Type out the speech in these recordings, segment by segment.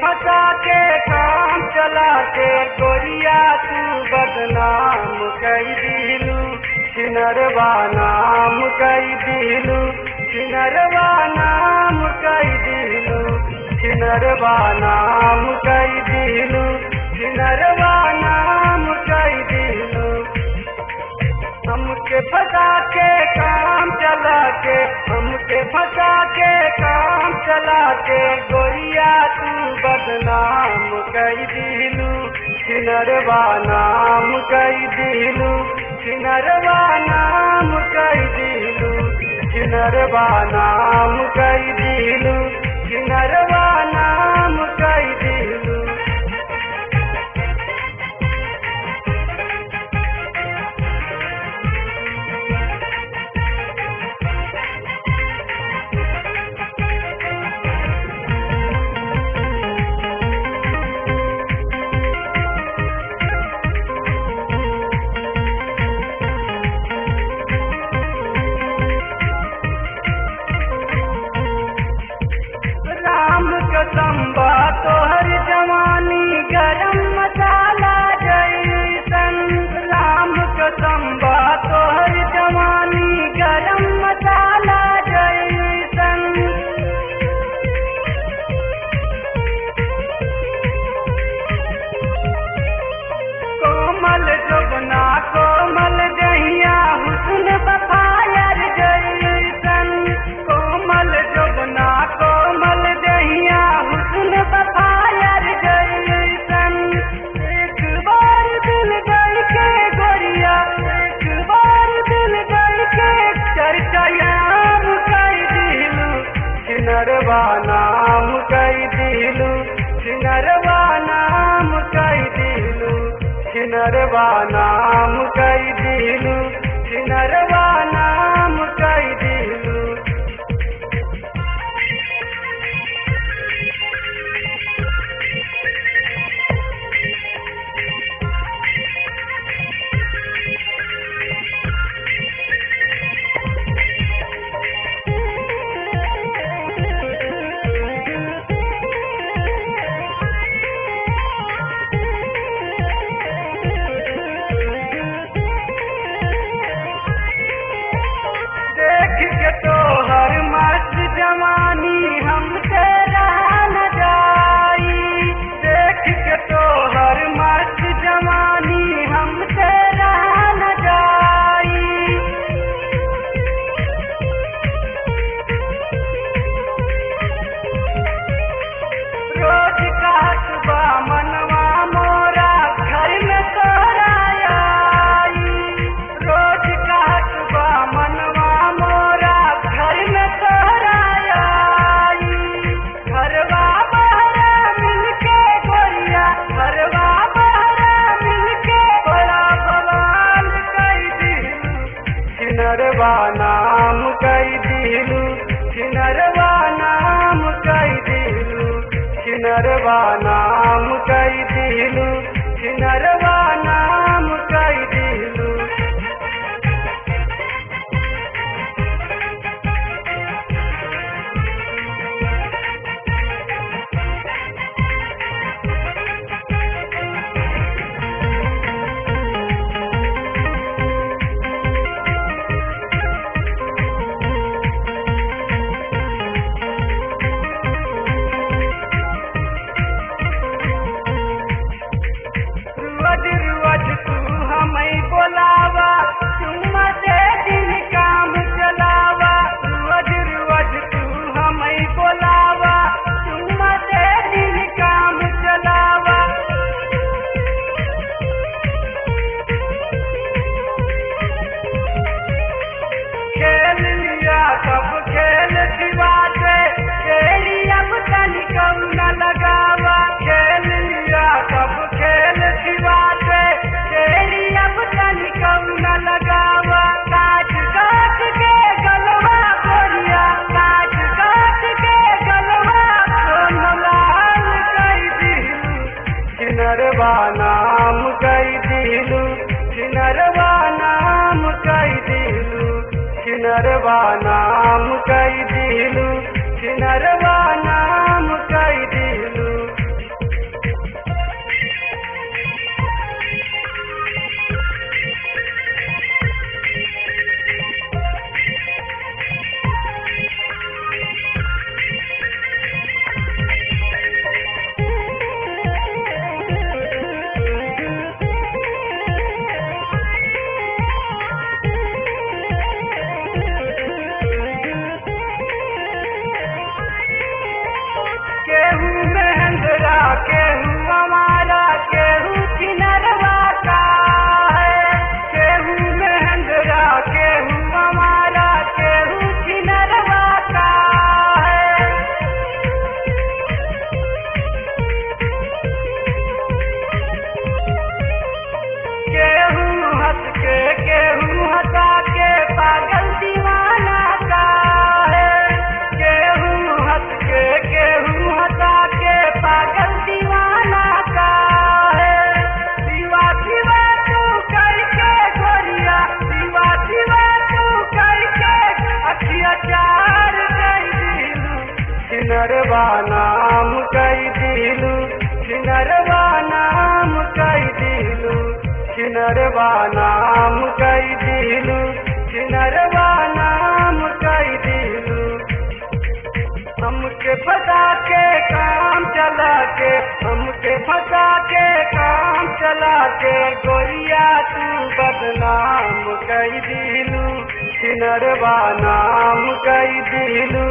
फंसा के काम चला के गोरिया तू बदनाम कई दिलू छिनरवा नाम कई दिलू छिनरवा नाम कई दिलू छिनरवा नाम कई दिलू छिनरवा नाम कई दिलू हमके फंसा के काम चला के हमके फंसा के काम चला के गोरिया तू बदनाम कई दिलू छिनरवा नाम कई दिलू छिनरवा नाम कई दिलू छिनरवा नाम कई दिलू छिनरवा नाम कई दिलू कसम्बा तोहर जवानी गरम मसाला जैसन राम कसम्बा तोहर जवानी गरम मसाला जैसन कोमल जोबना कोमल दहिया हुस्न बफायर जैसन कोमल जोबना कोमल दहिया हुस्न बफायर जैसन एक बार दिल गई के गोरिया एक बार दिल गई के चर्चायाम कई दिलू छिनरवा नाम कई दिलू छिनरवा नाम कई दिलू छिनरवा नाम कई दिलू छिनरवा नाम कई दिलू तोहर मस्त जवानी हमसे रहा न जाई देख के तोहर मस्त जवानी हमसे रहा न जाई रोज कहत बा मनवा मोरा घर में तोरा आई रोज कहत बा मनवा घर में तोरा आई घरवा बहरा मिलके गोरिया घरवा बहरा मिलके बड़ा बवाल कई दिलू छिनरवा नाम कई दिलू छिनरवा नाम कई दिलू छिनरवा नाम कई दिलू छिनरवा नाम कई दिलू रोज तू हमें बोलावा चुम्मा से दिन काम चलावा रोज तू हमें बोलावा चुम्मा से दिन काम चलावा खेल लिया सब खेल सिवा से खेली अब तनी कम न लगावा खेल लिया सब खेल सिवा से खेली अब तनी कम न लगावा काट काट के गलवा गोरिया काट काट के गलवा सोन लाल कई दिलू छिनरवा नाम कई दिलू छिनरवा नाम कई दिलू छिनरवा नाम कई दिलू छिनरवा नाम कई दिलू छिनरवा नाम कई दिलू छिनरवा नाम कई दिलू छिनरवा नाम कई दिलू छिनरवा नाम कई दिलू हमके फंसा के काम चला के हमके फंसा के काम चला के गोरिया तू बदनाम कई दिलू छिनरवा नाम कई दिलू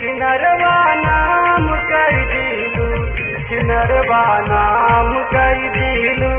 छिनरवा नाम कई दिलू छिनरवा नाम कई दिलू